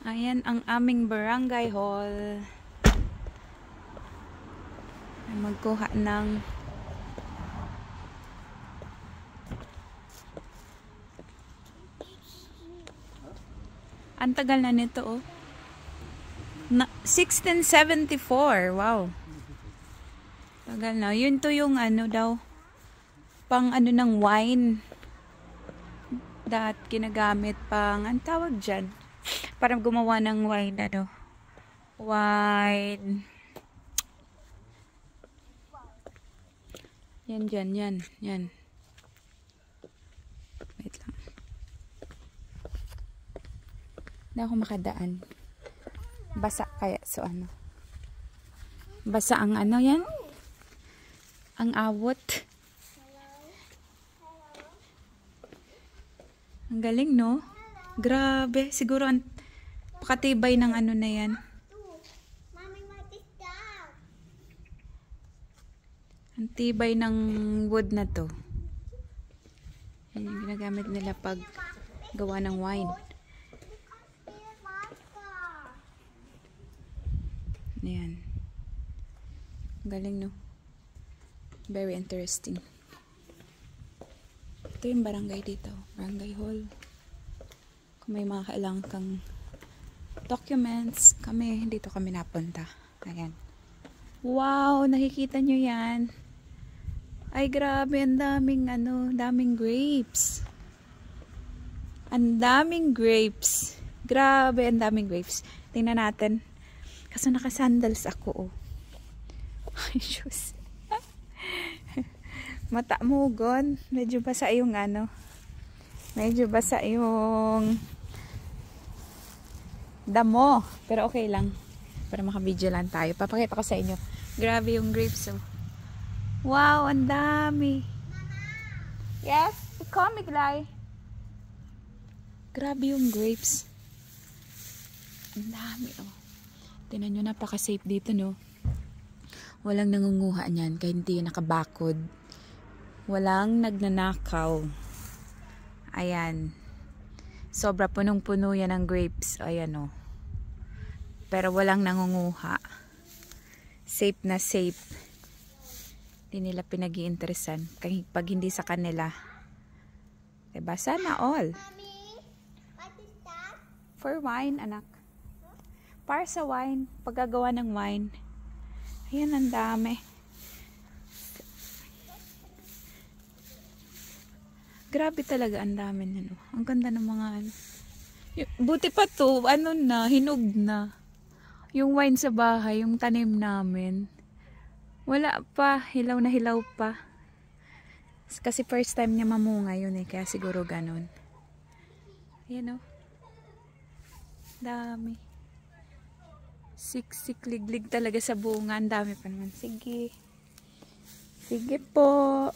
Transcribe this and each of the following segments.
Ayan ang aming barangay hall. Magkuha ng ang tagal na nito oh. 1674. Wow. Tagal na. Yun to yung ano daw. Pang ano ng wine. Dat ginagamit pang ang tawag dyan. Para gumawa ng wine ano. Wine. Yan dyan. Yan. Wait lang. Hindi ako makadaan. Basa kaya so ano. Basa ang ano yan. Ang awot. Ang galing no. Grabe. Siguro ang pakatibay ng ano na yan. Ang tibay ng wood na to. Yan yung ginagamit nila pag gawa ng wine. Ayan. Galing no. Very interesting. Ito yung barangay dito. Barangay hall. Kung may mga kailangan kang documents, dito kami napunta. Ayan. Wow! Nakikita nyo yan. Ay grabe. Ang daming daming grapes. Ang daming grapes. Grabe. Ang daming grapes. Tingnan natin. Kaso naka-sandals ako, oh. Ay, shoes. Mata mo, gon. Medyo basa yung medyo basa yung damo. Pero okay lang. Para maka-video lang tayo. Papakita ko sa inyo. Grabe yung grapes, oh. Wow, ang dami. Yes, comic lie. Grabe yung grapes. Ang dami, oh. Tingnan nyo, napaka-safe dito, no? Walang nangunguha niyan, kahit hindi nakabakod. Walang nagnanakaw. Ayan. Sobra punong-puno yan ng grapes. Ayan, oh. Pero walang nangunguha. Safe na safe. Hindi nila pinag-iinteresan. Pag hindi sa kanila. Diba? Sana all. What is that? For wine, anak. Para sa wine, paggagawa ng wine. Ayan, ang dami. Grabe talaga, ang dami na, no? Ang ganda ng mga buti pa to, hinog na. Yung wine sa bahay, yung tanim namin. Wala pa, hilaw na hilaw pa. Kasi first time niya mamunga yun eh, kaya siguro ganun. Ayan, oh. Dami. Siksik, liglig talaga sa bunga. Ang dami pa naman. Sige. Sige po.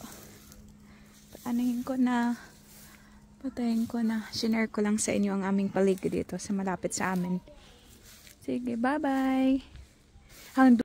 Patayin ko na. Shinare ko lang sa inyo ang aming paligid dito sa malapit sa amin. Sige, bye-bye.